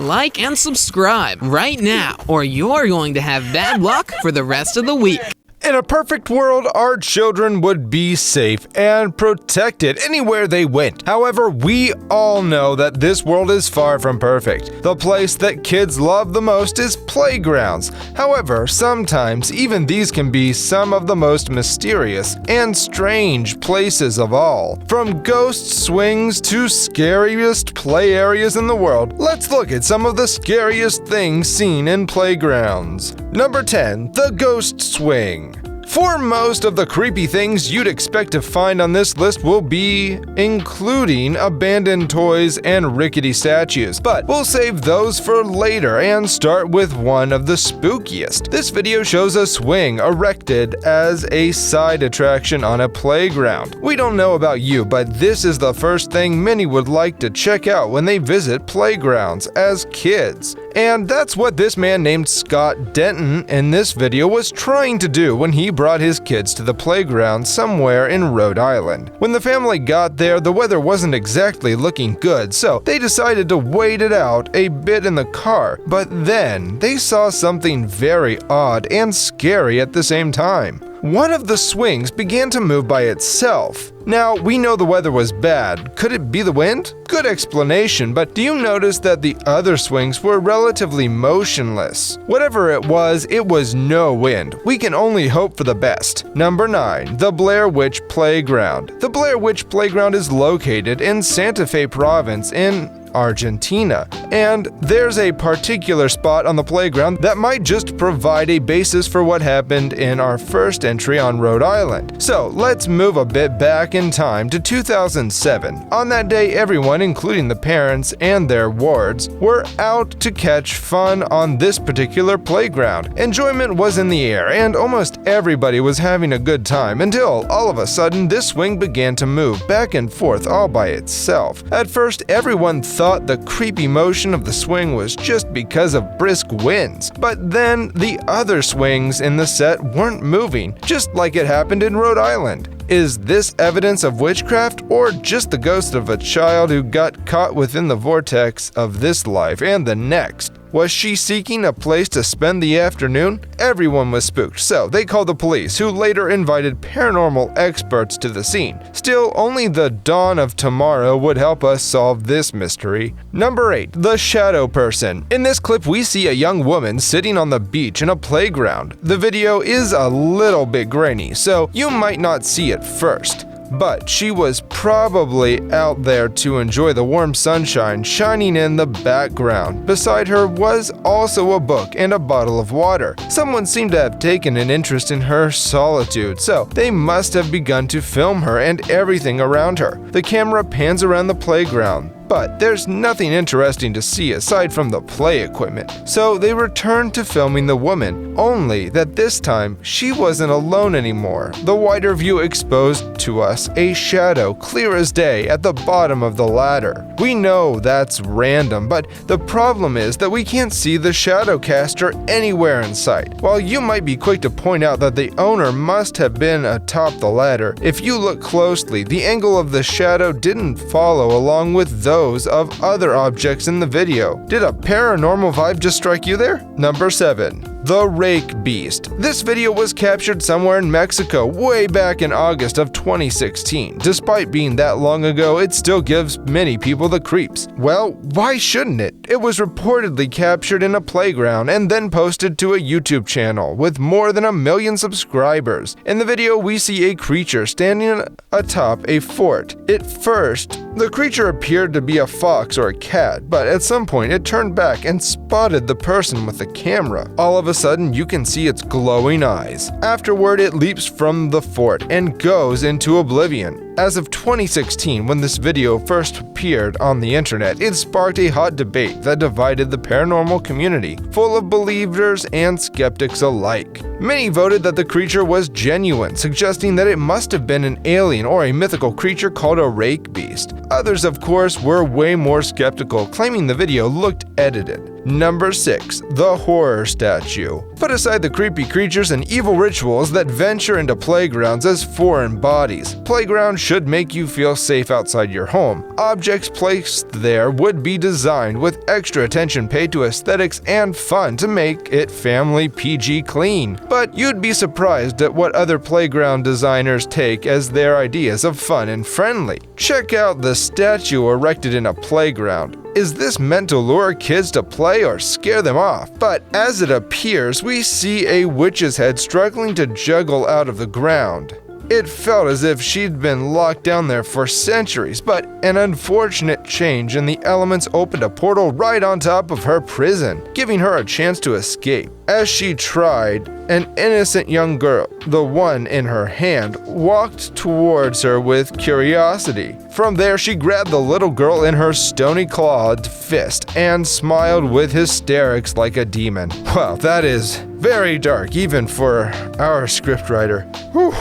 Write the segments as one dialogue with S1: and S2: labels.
S1: like and subscribe right now, or you're going to have bad luck for the rest of the week.
S2: In a perfect world, our children would be safe and protected anywhere they went. However, we all know that this world is far from perfect. The place that kids love the most is playgrounds. However, sometimes even these can be some of the most mysterious and strange places of all. From ghost swings to scariest play areas in the world, let's look at some of the scariest things seen in playgrounds. Number 10. The ghost swing. For most of the creepy things you'd expect to find on this list will be including abandoned toys and rickety statues, but we'll save those for later and start with one of the spookiest. This video shows a swing erected as a side attraction on a playground. We don't know about you, but this is the first thing many would like to check out when they visit playgrounds as kids. And that's what this man named Scott Denton in this video was trying to do when he brought his kids to the playground somewhere in Rhode Island. When the family got there, the weather wasn't exactly looking good, so they decided to wait it out a bit in the car. But then they saw something very odd and scary at the same time. One of the swings began to move by itself. Now, we know the weather was bad. Could it be the wind? Good explanation, but do you notice that the other swings were relatively motionless? Whatever it was no wind. We can only hope for the best. Number 9. The Blair Witch Playground. The Blair Witch Playground is located in Santa Fe Province in Argentina, and there's a particular spot on the playground that might just provide a basis for what happened in our first entry on Rhode Island. So let's move a bit back in time to 2007. On that day, everyone, including the parents and their wards, were out to catch fun on this particular playground. Enjoyment was in the air, and almost everybody was having a good time until all of a sudden this swing began to move back and forth all by itself. At first, everyone thought the creepy motion of the swing was just because of brisk winds, but then the other swings in the set weren't moving, just like it happened in Rhode Island. Is this evidence of witchcraft or just the ghost of a child who got caught within the vortex of this life and the next? Was she seeking a place to spend the afternoon? Everyone was spooked, so they called the police, who later invited paranormal experts to the scene. Still, only the dawn of tomorrow would help us solve this mystery. Number 8. The Shadow Person. In this clip, we see a young woman sitting on the beach in a playground. The video is a little bit grainy, so you might not see it first. But she was probably out there to enjoy the warm sunshine shining in the background. Beside her was also a book and a bottle of water. Someone seemed to have taken an interest in her solitude, so they must have begun to film her and everything around her. The camera pans around the playground, but there's nothing interesting to see aside from the play equipment. So they returned to filming the woman, only that this time she wasn't alone anymore. The wider view exposed to us a shadow clear as day at the bottom of the ladder. We know that's random, but the problem is that we can't see the shadow caster anywhere in sight. While you might be quick to point out that the owner must have been atop the ladder, if you look closely, the angle of the shadow didn't follow along with those of other objects in the video. Did a paranormal vibe just strike you there? Number 7. The Rake Beast. This video was captured somewhere in Mexico way back in August of 2016. Despite being that long ago, it still gives many people the creeps. Well, why shouldn't it? It was reportedly captured in a playground and then posted to a YouTube channel with more than 1 million subscribers. In the video, we see a creature standing atop a fort. At first, the creature appeared to be a fox or a cat, but at some point it turned back and spotted the person with the camera. All of a sudden, you can see its glowing eyes. Afterward, it leaps from the fort and goes into oblivion. As of 2016, when this video first appeared on the internet, it sparked a hot debate that divided the paranormal community, full of believers and skeptics alike. Many voted that the creature was genuine, suggesting that it must have been an alien or a mythical creature called a rake beast. Others, of course, were way more skeptical, claiming the video looked edited. Number 6. The Horror Statue. Put aside the creepy creatures and evil rituals that venture into playgrounds as foreign bodies. Playgrounds should make you feel safe outside your home. Objects placed there would be designed with extra attention paid to aesthetics and fun to make it family PG clean. But you'd be surprised at what other playground designers take as their ideas of fun and friendly. Check out the statue erected in a playground. Is this meant to lure kids to play or scare them off? But as it appears, we see a witch's head struggling to juggle out of the ground. It felt as if she'd been locked down there for centuries, but an unfortunate change in the elements opened a portal right on top of her prison, giving her a chance to escape. As she tried, an innocent young girl, the one in her hand, walked towards her with curiosity. From there, she grabbed the little girl in her stony-clawed fist and smiled with hysterics like a demon. Wow, that is very dark, even for our scriptwriter. Whew.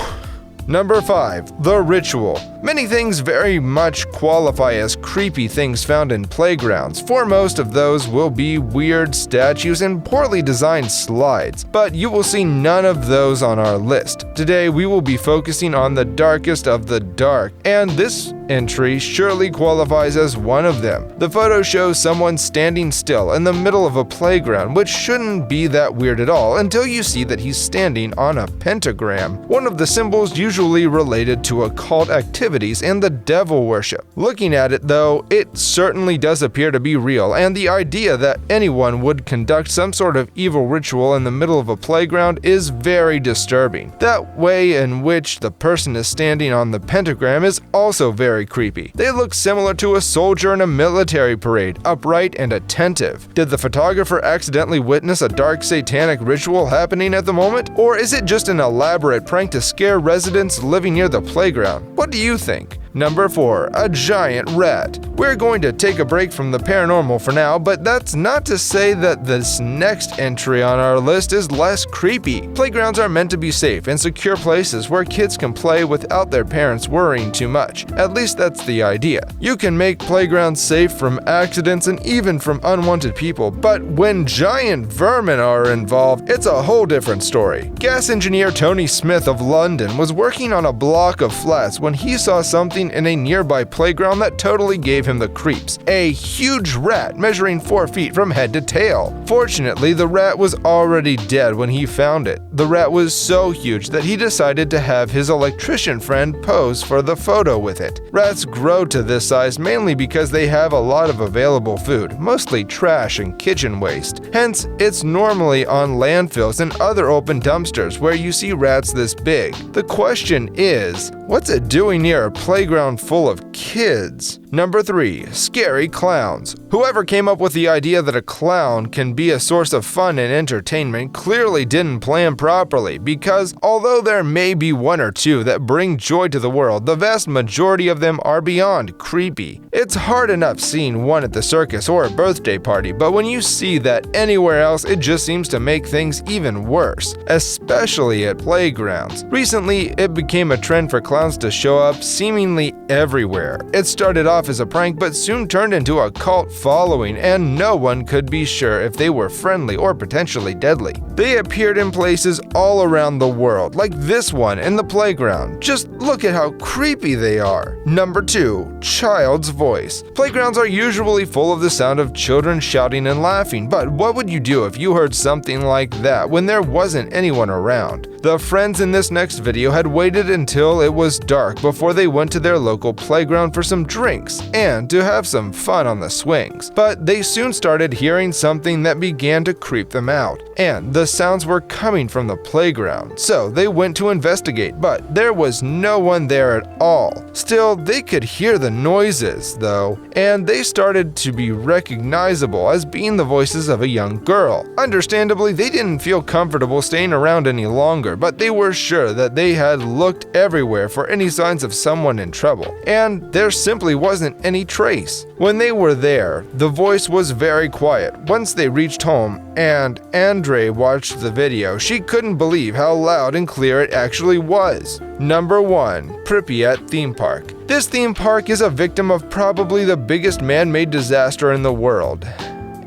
S2: Number 5. The Ritual. Many things very much qualify as creepy things found in playgrounds. Foremost of those will be weird statues and poorly designed slides, but you will see none of those on our list. Today we will be focusing on the darkest of the dark, and this entry surely qualifies as one of them. The photo shows someone standing still in the middle of a playground, which shouldn't be that weird at all until you see that he's standing on a pentagram, one of the symbols usually related to occult activities and the devil worship. Looking at it though, it certainly does appear to be real, and the idea that anyone would conduct some sort of evil ritual in the middle of a playground is very disturbing. That way in which the person is standing on the pentagram is also very creepy. They look similar to a soldier in a military parade, upright and attentive. Did the photographer accidentally witness a dark satanic ritual happening at the moment? Or is it just an elaborate prank to scare residents living near the playground? What do you think? Number 4. A giant rat. We're going to take a break from the paranormal for now, but that's not to say that this next entry on our list is less creepy. Playgrounds are meant to be safe and secure places where kids can play without their parents worrying too much. At least that's the idea. You can make playgrounds safe from accidents and even from unwanted people, but when giant vermin are involved, it's a whole different story. Gas engineer Tony Smith of London was working on a block of flats when he saw something in a nearby playground that totally gave him the creeps. A huge rat measuring 4 feet from head to tail. Fortunately, the rat was already dead when he found it. The rat was so huge that he decided to have his electrician friend pose for the photo with it. Rats grow to this size mainly because they have a lot of available food, mostly trash and kitchen waste. Hence, it's normally on landfills and other open dumpsters where you see rats this big. The question is, what's it doing near a playground full of kids? Number 3. Scary clowns. Whoever came up with the idea that a clown can be a source of fun and entertainment clearly didn't plan properly, because although there may be one or two that bring joy to the world, the vast majority of them are beyond creepy. It's hard enough seeing one at the circus or a birthday party, but when you see that anywhere else, it just seems to make things even worse, especially at playgrounds. Recently, it became a trend for clowns to show up seemingly everywhere. It started off as a prank, but soon turned into a cult following, and no one could be sure if they were friendly or potentially deadly. They appeared in places all around the world, like this one in the playground. Just look at how creepy they are. Number 2. Child's voice. Playgrounds are usually full of the sound of children shouting and laughing, but what would you do if you heard something like that when there wasn't anyone around? The friends in this next video had waited until it was dark before they went to their local playground for some drinks and to have some fun on the swings. But they soon started hearing something that began to creep them out, and the sounds were coming from the playground. So they went to investigate, but there was no one there at all. Still, they could hear the noises though, and they started to be recognizable as being the voices of a young girl. Understandably, they didn't feel comfortable staying around any longer, but they were sure that they had looked everywhere for any signs of someone in trouble, and there simply wasn't any trace. When they were there, the voice was very quiet. Once they reached home and Andre watched the video, she couldn't believe how loud and clear it actually was. Number 1. Pripyat Theme Park. This theme park is a victim of probably the biggest man-made disaster in the world.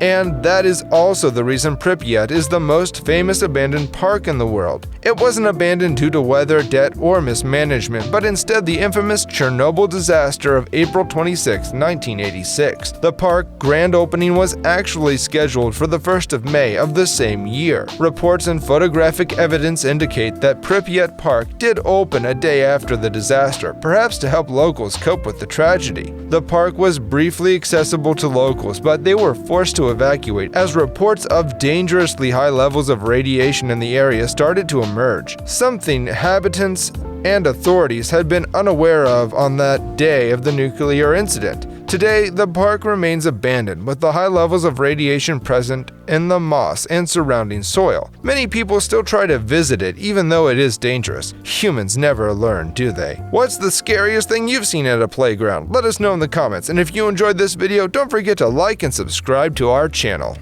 S2: And that is also the reason Pripyat is the most famous abandoned park in the world. It wasn't abandoned due to weather, debt, or mismanagement, but instead the infamous Chernobyl disaster of April 26, 1986. The park's grand opening was actually scheduled for the 1st of May of the same year. Reports and photographic evidence indicate that Pripyat Park did open a day after the disaster, perhaps to help locals cope with the tragedy. The park was briefly accessible to locals, but they were forced to evacuate as reports of dangerously high levels of radiation in the area started to emerge, something inhabitants and authorities had been unaware of on that day of the nuclear incident. Today, the park remains abandoned with the high levels of radiation present in the moss and surrounding soil. Many people still try to visit it even though it is dangerous. Humans never learn, do they? What's the scariest thing you've seen at a playground? Let us know in the comments, and if you enjoyed this video, don't forget to like and subscribe to our channel.